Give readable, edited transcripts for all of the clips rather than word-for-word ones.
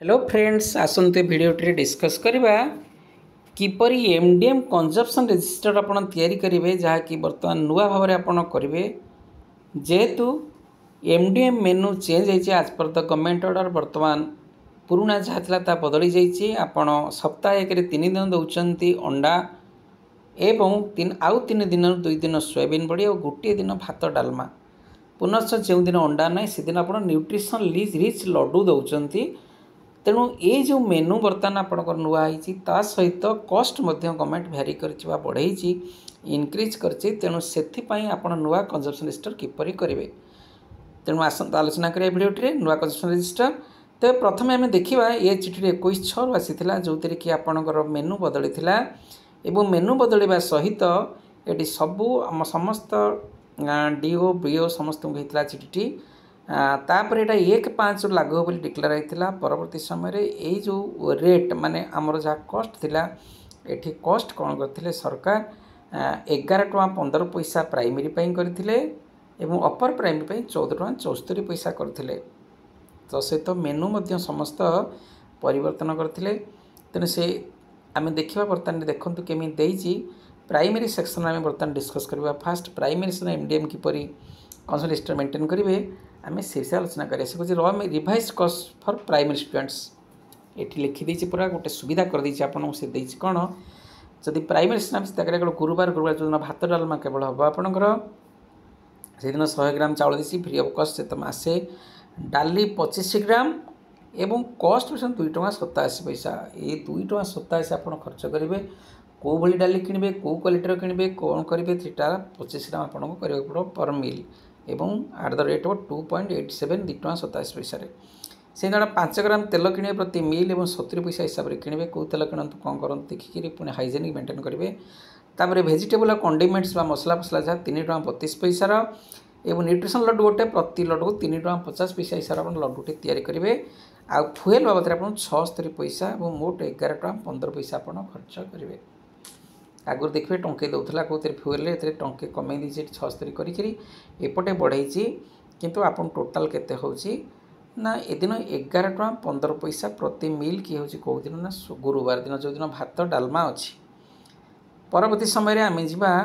Hello friends आसंते video टे discuss करबा किपरि MDM consumption register आपण तयारी करेंगे जहाँकि बर्तमान नुआ भाव आपण करेंगे जेहेतु एमडीएम मेनू चेंज होती आज पर द गवर्नमेंट ऑर्डर बर्तमान पुराना जहाँ था बदली जाइए आपण सप्ताह एक 3 दिन दौरान अंडा एवं आउ 3 दिन 2 दिन सोयाबीन बड़ी और गोटे दिन भात डालमा पुनश्च जो दिन अंडा ना से दिन आप न्यूट्रिशन रिच लड्डू दौरान तेणु ये जो मेनू बर्तमान आपंकर नुआई ता सहित कस्ट गवर्नमेंट भैरी कर बढ़ई इनक्रिज कर तेणु से आप नुआ कंजप्शन रजिस्टर किपर करेंगे तेणु आसंता आलोचना करिया भिडियोटे नुआ कंजप्शन रजिस्टर। तो प्रथम आम देखा ये चिठी 21/6 आसी जो थी कि आपणकर मेनू बदली एवं मेनू बदलवा सहित ये सबू आम समस्त डीओ बीओ समस्त होता चिठी तापर यहाँ 1/5 लागू बोली डिक्लेयर होता परवर्ती समय ये जो रेट माने आमर जहाँ कस्ट थिला एठी कस्ट कौन करते सरकार 11.15 पैसा प्राइमरी करते एवं अपर प्राइमरी 14.74 करते तो सहित मेनू समस्त परिवर्तन करते तेणु से आम देखा बर्तमान देखूँ केमी प्राइमरी सेक्शन आम बर्तमान डिस्कस करवा फास्ट प्राइमरी सेक्शन एमडीएम किपरि कंजप्शन रजिस्टर मेंटेन करेंगे आम से आलोचना करें रिवाइज कस्ट फॉर प्राइमरी स्टूडेंट्स ये लिखिदी पूरा गोटे सुविधा कर दी आपको से कौन जदि प्राइमरी सेक्शन गुरुवार गुरुवार जो दिन भात डालमा केवल हम आपंकर से दिन 100 ग्राम चाउल दी फ्री अफ कस्ट से आसे डाली 25 ग्राम एवं कस्ट पर्सन 2.87 पैसा ये 2.87 आप खर्च करेंगे कौ भली डाली किणवे कौ क्वालिटीर किणवे कौन करेंगे सेटा 25 ग्राम आपको करा पड़ो पर मिल एवं एट द रेट ऑफ 2.87 2.87 पैसा से 5 ग्राम तेल किणे प्रति मिल और 70 पैसा हिसाब से किणवे कौ तेल किणतु कौन करूँ देखिए पुणी हाइजेनिक मेंटेन करेंगे तापर भेजिटेबल कंडिमेंट्स मसला फसला जहाँ 3.32 पैसार एवं न्यूट्रिशन लड्डू गोटे प्रति लड्डू 3.50 पैसा हिसाब से लड्डूटे तैयारी करेंगे आ फुएल बाबद आप 76 पैसा और मोट 11.15 पैसा आप खर्च करेंगे आगुरी देखिए टंके दौला कौन फ्यूएल टंके कमे दी 76 करपटे बढ़ई किंतु आप टोटाल केते होची ना ए दिन 11.15 पैसा प्रति मिल किए हूँ कौ दिन ना गुरुवार दिन जो दिन भात डालमा अच्छी परवर्ती समय आम जा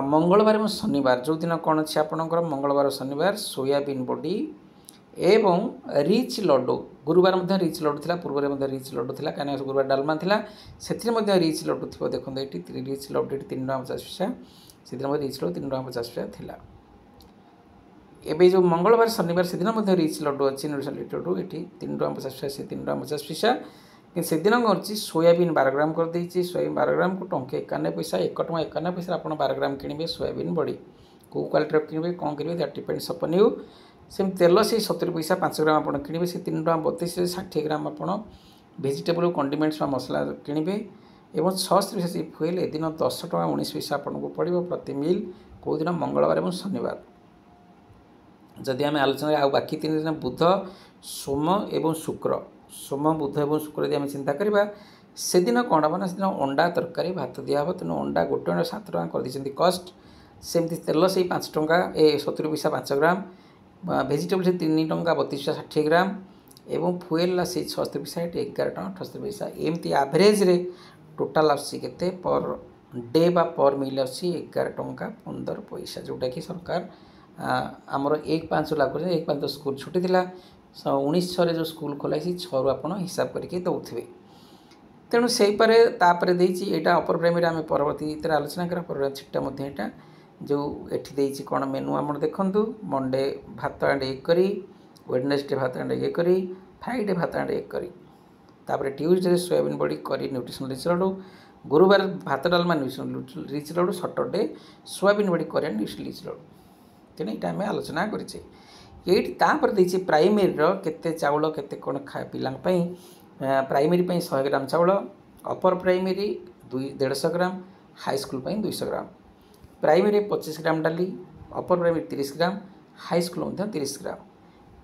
मंगलवार और शनिवार जो दिन कौन अच्छे आपंकर मंगलवार शनिवार सोयाबीन बड़ी एवं रिच लड्डू गुरुवार रिच लड्डू था पूर्व रिच लड्डू था कहीं गुरुवार डालमा था से रिच लड्डू थी देखो ये रिच लड्डू ये 3.50 पैसा से रिच लड्डू 3.50 पैसा था एवं जो मंगलवार शनिवार से दिन रिच लड्डू अच्छी रिच लड्डू ये 3.50 पैसा से 3.50 पैसा कि से दिन कौन सोयाबीन 12 ग्राम कर देती सोयाबीन 12 ग्राम को टंके 51 पैसा 1.51 पैसा आप 12 ग्राम किणवे सोयाबीन बड़ी कौ क्वालिटी किणवे कौन करेंगे that depends upon you same तेल से 70 पैसा 5 ग्राम आप किणवे से 3.32 60 ग्राम आप भेजिटेबल कंडिमेंट्स मसला किणवे एवं 76 पैसा से फुएल ए दिन 10.19 पैसा आपको पड़ो प्रति मिल कौ दिन मंगलवार और शनिवार जदि आम आलोचना आ बाकी 3 दिन बुध सोम एवं शुक्र सोम बुध और शुक्र यदि आम चिंता करवा से दिन कौन हम ना से अंडा तरकारी भात दिहब तेणु अंडा गोटे अंडा 7 टଙ୍କା कर कस्ट सेमती तेल से 5 टଙ୍କା 70 पैसा 5 ग्राम भेजिटेबल से 3.32 पैसा 60 ग्राम एवं फुएल से 76 पैसा 11.78 पैसा एमती एवरेज रे टोटाल आसके पर डे बा पर मिल आसी 11.15 पैसा जोटा कि सरकार आमर 1/5 लागू 1/5 तो स्कूल छुट्टी थी 19/6 जो स्कूल खोलाई 6 आप हिसाब करके दौथे तेणु से तापर यहाँ अपर प्राइमरी आम परवर्ती आलोचना करा छिटा जो एटी कौन मेनू आम देखूँ मंडे भात एंड एग करी वेडनेसडे भात एंड एग करी फ्राइडे भात एंड एग करी तापर ट्यूजडे सोयाबीन बड़ी करी न्यूट्रिशन रिच लड्डू गुरुवार भात dalma nutrition rich laddu Saturday soybean बड़ी करी न्यूट्रिशन रिच लड्डू तेणु यहाँ आम आलोचना करें ये प्राइमेरी केते चाउल केते कौन खा पाई प्राइमेरी 100 ग्राम चाउल अपर प्राइमेरी 150 ग्राम हाई स्कूल 200 ग्राम प्राइमेरी 25 ग्राम डाली अपर प्राइमेरी 30 ग्राम हाई स्कूल 30 ग्राम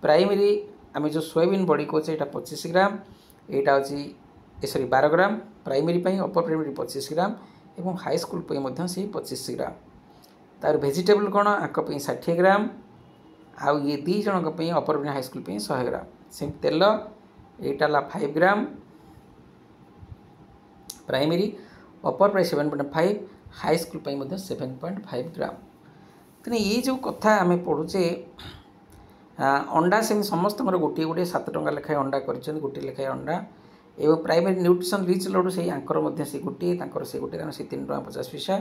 प्राइमेरी आम जो सोयाबीन बड़ी कहे यहाँ 25 ग्राम यहाँ हूँ सॉरी 12 ग्राम प्राइमेरी अपर प्राइमेरी 25 ग्राम और हाई स्कूल से 25 ग्राम तार भेजिटेबल कौन आक 60 ग्राम आउ ये 2 जन अपर हाई स्कूल 100 ग्राम से तेल এইটা হল 5 ग्राम प्राइमरी अपर प्राइस 7.5 हाई स्कूल 7.5 ग्राम। तेना ये जो कथा आम पढ़ुचे अंडा से समस्त गोटे गोटे 7 टंका लेखाएं अंडा कर गोटे लेखाएं अंडा एवं प्राइमरी न्यूट्रिशन रिच लड्डू से आंकर से गोटे से गोटे कारण से 3 टଙ୍କା 50 पैसा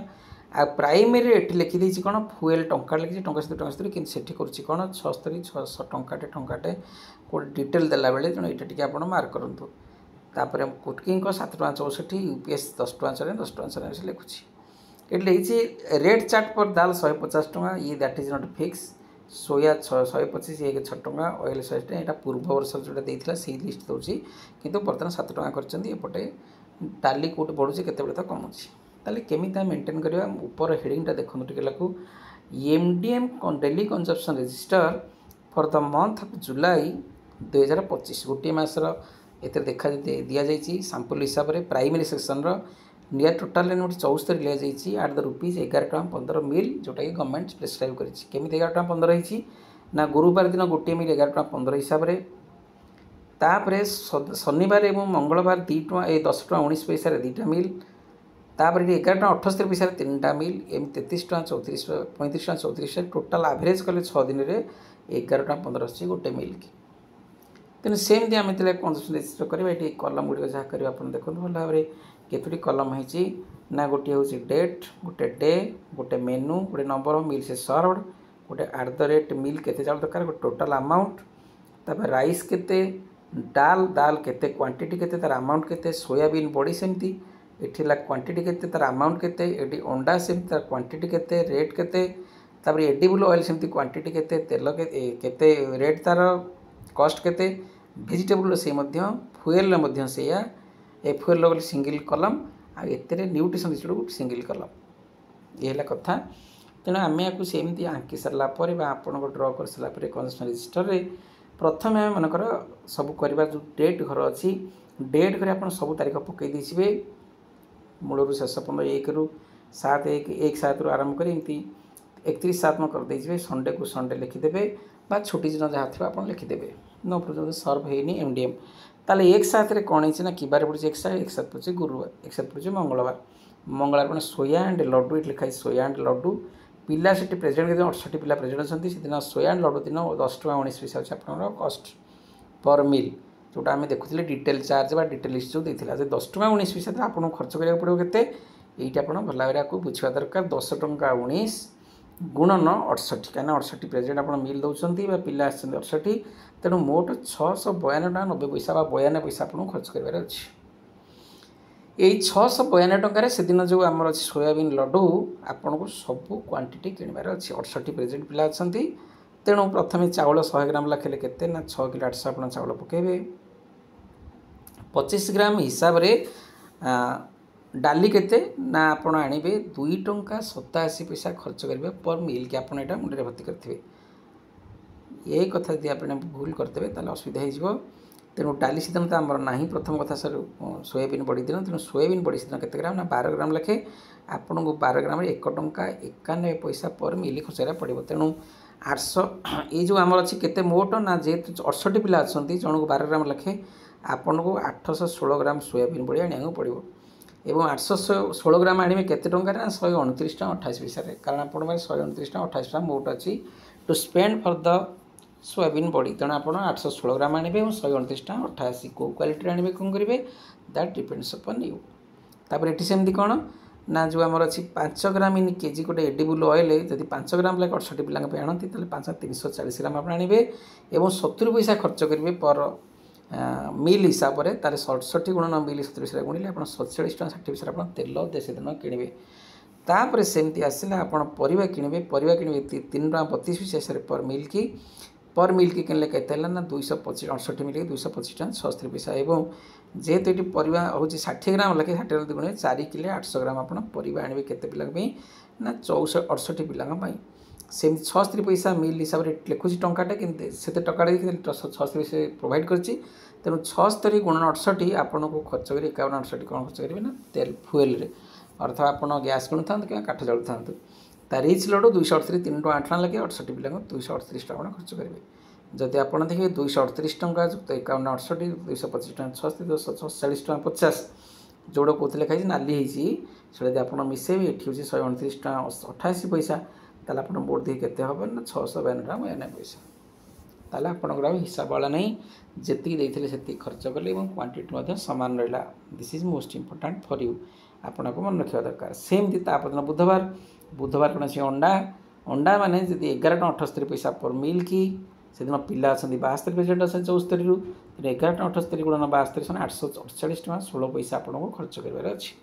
आ प्राइमरी एटी लिखिदे कौन फुएल टंका लिखी टंका 70 कि करुच्ची कौन 76 टंकाटे टंकाटे कोई डिटेल देला बेले तेणु ये टी आप मार्क करूँ। तापर कुटकिंग 7 टଙ୍କା 64 यूपीएस 10 टଙ୍କା 10 लिखुची ये लिखी रेट चार्ट पर दाल 150 टଙ୍କା ये दैट इज नॉट फिक्स सोया 125 ये 6 टଙ୍କା ऑयल 100 टଙ୍କା यहाँ पूर्व वर्ष जोटा देता से लिस्ट दूसरी कितु बर्तमान 7 टଙ୍କା करपटे डाली कौट बढ़ुची केत तो कमुची ताले केमी मेंटेन करवा ऊपर हेडिंगटा देखो टे MDM daily consumption register for the month of July 2025 गोटे मासर एत देखा दि जाइए सैंपल हिसाब से प्राइमरी सेक्शन निया टोटाल नोट 74 लिया जाइए एट द रुपीज 11 टଙ୍କା 15 मिल जोटा कि गवर्नमेंट प्रेस्क्राइब करेमी 11 टଙ୍କା 15 रही ना गुरुवार दिन गोटे मिल 11 टଙ୍କା 15 हिसाब से तापर शनिवार और मंगलवार 2 टଙ୍କା 10 ଟଙ୍କା 19 पैसा 2टा मिल तापर 11 ଟଙ୍କା 78 पैसा 3टा मिल एम 33 ଟଙ୍କା 34 35 ଟଙ୍କା 34 टोटाल एवरेज कले 6 दिन में 11 ଟଙ୍କା 15 अच्छी गोटे मिल की तेणु सेमती आम कंजप्शन रजिस्टर करवा ये कलम गुड़िक जहाँ कर देखो भल भाव में केतोटी कलम होती ना गोटे हूँ डेट गोटे डे गोटे मेनू गोटे नंबर ऑफ मिल से सर्वड गोटे एट द रेट मिल केते चाउल दरकार गोटे टोटाल अमाउंट तापर राइस केते डाल दाल केते क्वांटिटी केते तार अमाउंट केते सोयाबीन बड़ी सेमती एठी ला क्वांटिटी केते तार अमाउंट केते एठी अंडा सेमती तार क्वांटिटी केते रेट केते तापर एडिबल ऑयल सेमती क्वांटिटी केते तेल केते रेट तार कॉस्ट केते वेजिटेबल से फुएल से ए फुएल गले सिंगल कलम आते न्यूट्रिशन रिलेटेड सिंगल कलम ये कथा तेणु आम या सेमती आंकी सारापर आपण ड्र कर सारापर कंजप्शन रजिस्टर रे प्रथम आम मनकर सब करवा जो डेट घर अच्छी डेट घर आप सब तारीख पकई देवे मूल शेष पर्यटन 1 ରୁ 7 1 7 ରୁ आरंभ कर 31/7 करदे संडे को संडे लिखिदेवे बा छुट्टी दिन जहाँ थी आप लिखिदेवे नो प्रॉब्लम सर्व है एमडीएम ताले 1/7 कौन है कि बार पड़े 1/7 पड़े गुरुवार 1/7 पड़े मंगलवार मंगलवार सोया एंड लड्डू ये लिखाई सोया एंड लड्डू पिला से प्रेजेंट 68 पिला प्रेजेंट अच्छा से सोया एंड लड्डू दिन 10 ଟଙ୍କା 19 पैसा अच्छे आप कस्ट पर मिल जोटा आम देखुले डिटेल चार्ज डिटेल लिस्ट जो देता 10 ଟଙ୍କା 19 पैसा आपको खर्च करा पड़ो के ये भल भाव बुझा दरकार 10 ଟଙ୍କା 19 गुणन 68 कहीं 68 प्रेजेंट आप मिल दौरान पिला 68 तेणु मोट 652 ଟଙ୍କା 90 पैसा 52 पैसा आपको खर्च करार अच्छे यही 652 ଟଙ୍କାରେ से दिन जो आमर अच्छे सोयाबीन लड्डू आपन को सब क्वांटिटी किणवार अच्छे 68 प्रेजेंट पिला अच्छा तेणु प्रथम चाउल 100 ग्राम लखेले केते ना 6 किलो 800 आप चाउल पकेबे 25 ग्राम हिसाब रे डाली केते ना आपण आनिबे 2 ଟଙ୍କା 87 पैसा खर्च करेंगे पर मिल के आपड़ यहाँ मुंडे भर्ती करेंगे यही कथा यदि आप भूल करदे ताले असुविधा हो तेणु डाली सीधन तो आमर ना प्रथम कथा सर सोयाबीन बड़ी दिन तेणु सोयाबीन बड़ी सीधन के ग्राम ना 12 ग्राम लखे आपन को 12 ग्राम 1 ଟଙ୍କା 91 पैसा पर मिल खर्च करा पड़ो तेणु 800 ये जो आमर अच्छी केते मोट ना जेहेतु 68 पिला अच्छा जन को 12 ग्राम लखे आपन को 816 ग्राम सोयाबीन बड़ी आने पड़ो एवं 816 ग्राम आने केते टंका ना 129 ଟଙ୍କା 28 पैसा कारण आप 129 ଟଙ୍କା 28 पैसा मोट अच्छी to spend for the soybean बड़ी तेणु आप 816 ग्राम आने 129 ଟଙ୍କା 88 कौ क्वालिटी आने कौन करेंगे दैट डिपेंड्स अपन यू तापर ये सेमती कौन ना जो आमर अच्छी 5 ग्राम इन केजी गोटे एडिबल ऑयल जब 5 ग्राम लगे 68 पिला आनती 340 ग्राम आप आने और 70 पैसा खर्च करेंगे पर मिल हिसाब से तार 67 गुणन मिल 70 पैसा गुणिले आप 47 ଟଙ୍କା 60 पैसा आप तेल देशी दिन किणवे तापर सेमती आसला आप परिवा किणवे 3 ଟଙ୍କା 32 पैसा पर मिल की किनले केते ना 225 68 मिल 225 ଟଙ୍କା 76 पैसा एवं जेहेतु ये परिवा हूँ 60 ग्राम लगे 60 ग्राम गुणे 4 किलो 800 ग्राम आप परिवा आने के पिला ना 68 पिला सेम 76 पैसा मिल हिसाब से लिखुची टंकाटे कि से टका 76 पैसा प्रोवाइड करची तेणु 76 गुणन 68 आपन को खर्च कर 51 68 कौन खर्च करेंगे ना तेल फुएल अर्थ आप गैस किणु था कि काठ जलु था रिच लड्डू 238 3 ଟଙ୍କା 8 ଟଙ୍କା लगे 68 पिला 238 ଟଙ୍କା खर्च करेंगे जदि आप देखिए 238 टंका युक्त 5168 225 टंका 66 240 टंका 50 जोड़ कौन लिखाई नाली से आप मिसेबे ये हूँ 129 टंका 88 पैसा ताल आप बोर्ड दी के हम ना 652 टंका 92 पैसा ताल आपंकर हिसाब वाला नहीं जी देते से खर्च कले क्वांटिटी सामान रहा this is most important for you आपन को मन रखा दरकार सेमती तापदिन बुधवार बुधवार कौन सी अंडा अंडा माने जब 11 टंका 78 पैसा पर मिल की से दिन पिला अच्छा 72 पेसेंट अच्छे 74 रु 11 टंका 78 गुणन 72 848 टंका 16 पैसा आपको खर्च करार अच्छे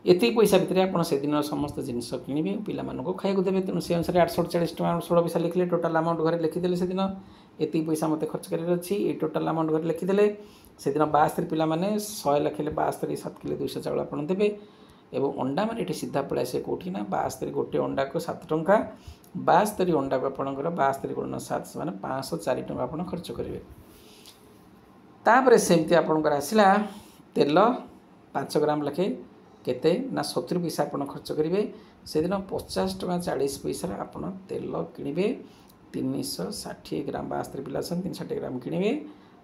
ये पैसा भितर आप से दिन समस्त जिनस किणवे पिला खाया देवे तेणु से अनुसार 848 टंका 16 पैसा लिखिले टोटाल अमाउंट घर लिखिदे से दिन ये पैसा मत खर्च करार अच्छी ये टोटाल अमाउंट घर लिखिदे से दिन 72 पिला 100 लखिले 72 7 किलो 200 चाउल आप देवे एवं अंडा मैंने ये सीधा पड़ा से कौटी ना 72 गोटे अंडा को 7 टंका 72 अंडा को आपंकर 72 गुणन 7 से 504 टंका आप खर्च करेंगे तापर सेमती आपंकर आसला तेल 5 ग्राम लखे केते ना 70 पैसा आप खर्च करेंगे से दिन 50 टंका 40 पैसा आप तेल किणवे 360 ग्राम 72 पिला 360 ग्राम किणवे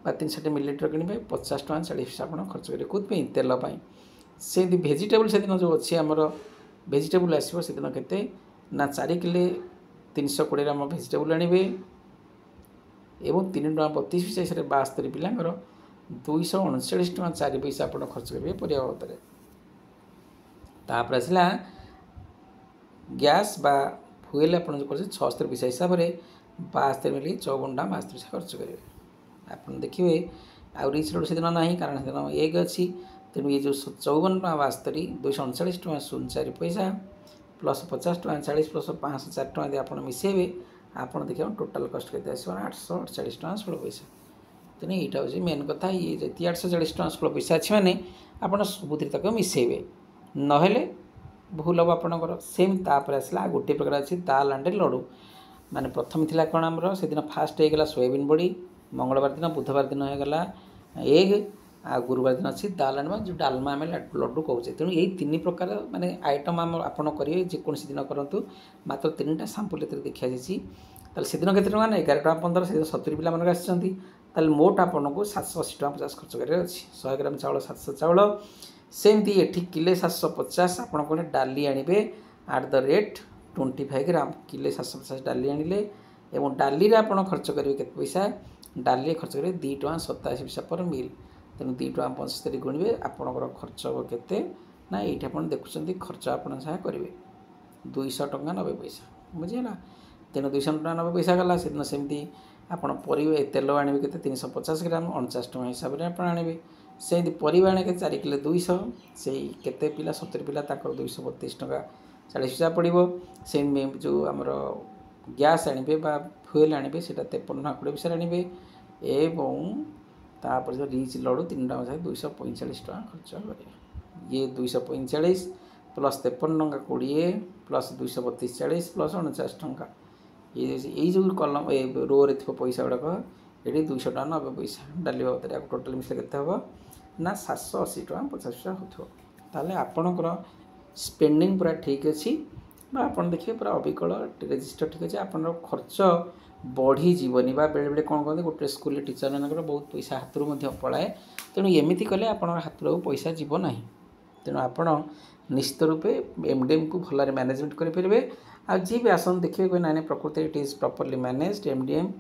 360 मिलीलीटर किणवे 50 टंका 40 पैसा आप खर्च करेंगे कौन तेल से भेजिटेबल से दिन जो अच्छी आमर भेजिटेबल आसो से दिन के ना 4 किलो 320 ग्राम भेजिटेबल आणवे एवं 3 टंका 32 पैसा से 72 पिलांकर 239 टंका 4 पैसा आप खर्च करेंगे परिया बाबद तापर आसला गैस बा फुएल आप 76 पैसा हिसाब से 72 मिली 54 टंका 72 पैसा खर्च करेंगे आप देखिए आउ रिच रोड से दिन ना कारण से दिन एग अच्छी तेणु ये जो 54 टंका 72 239 टंका 04 पैसा प्लस 50 टंका 40 प्लस 504 टंका यदि आप मिसेबे आप देखिए टोटाल कस्ट के 848 टंका 16 पैसा तेणु यहाँ हूँ मेन कथा ये जी 840 टंका 16 पैसा अच्छे मैंने आप सबुथ तक मिसेबे नहेले भूल हम आपंकर सेम तापर आसला गोटे प्रकार अच्छी दाल आंडे लड्डू माने प्रथम थी कौन आमर से दिन फास्ट होगा सोयाबीन बड़ी मंगलवार दिन बुधवार दिन होगा एग आ गुरुवार दिन अच्छी दाल आना जो डालमा आम लड्डू कहे तेणु यही 3 प्रकार माने आइटम आम आपड़ करेंगे जेकोसी दिन करूँ मात्र 3टा सांपुल देखा जाए से दिन के 11 टंका 15 से 70 पिला आसी मोट आपन को 780 टंका 50 खर्च करार अच्छी 100 ग्राम चाउल 700 चाउल सेमती ये किले 750 आप डाली आणवे एट द रेट 25 ग्राम किले 750 डाली आणिले एवं डाली आप खर्च करेंगे केते पैसा डाली खर्च करेंगे 2 टंका 87 पैसा पर मिल तेणु 2 टंका 75 गुणवे आपंकर खर्च हम केते ना ये आप देखुं खर्च आप करेंगे 200 टंका 90 पैसा बुझीगला तेणु 200 टंका 90 पैसा गला से दिन सेमती आप तेल आणवे के 350 ग्राम 49 टंका हिसाब से आप आणवे से परिवा आने 4 किलो 200 से केते पिला 70 पिला 232 टंका 40 पैसा पड़ो से जो आमर गैस आणवे फुएल आणवे से 53 टंका 20 पैसा आणवे एवं तापर जो रिच लड्डू 3 टंका 245 टंका खर्च करेंगे ये 245 प्लस 53 टंका 20 प्लस 232 40 प्लस 49 टंका ये जो कलम रो रे पैसा गुड़ाक ये 200 टंका 90 पैसा डाली बाबद आपको टोटाल मिसले के ना 780 टंका 50 पैसा होते आपणकर स्पेंडिंग पूरा ठीक अच्छी आप देखिए पूरा अविकल रेजिस्टर ठीक अच्छे आप खर्च बढ़ी जीवनी बेले बेले कौन कहते गोटे स्कूल टीचर मानक बहुत पैसा हाथ रू पलाए तेणु एमती कले आप हाथ रू पैसा जीव ना तेणु आप निश्चित रूपे एमडीएम को भल मैनेजमेंट करेंगे आ जी भी आसन देखिए कोई ना प्रकृति it is properly managed MDM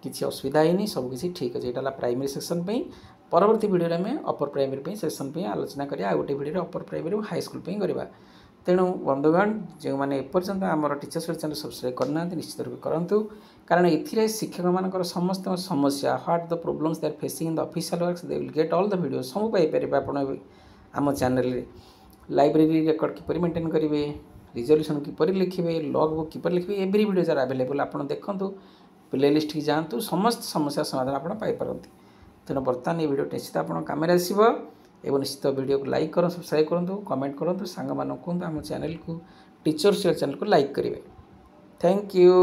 किसी असुविधा ही नहीं सबकिछ ठीक अच्छे यहाँ प्राइमरी सेक्शन पे परवर्ती वीडियो में अपर प्राइमरी सेक्शन पे आलोचना करिया गोटे वीडियो अपर प्राइमरी और हाई स्कूल करवा तेणु बंधुगण जो मैंने एपर्यंत आम टीचर्स चैनल सब्सक्राइब करना निश्चित रूप करूँ कारण ए शिक्षक मान समस्त समस्या what the problems they are facing in the official works they will get all the video सब पाइपर आप आम channel library record keeper maintain करेंगे रिजोल्यूशन किपर लिखे लॉग बुक किपर लिखे एवरी वीडियो जरा अवेलेबल आप देखूँ प्ले लिस्ट की जातु समस्त समस्या समाधान आप पाइपारती तेणु बर्तमान ये वीडियो निश्चित आप कम आसो एवं निश्चित वीडियो को लाइक करूँ सब्सक्राइब करूँ कमेंट करूँ सांग मान कहूँ आम चैनल को टीचर्स चैनल को लाइक करेंगे थैंक यू।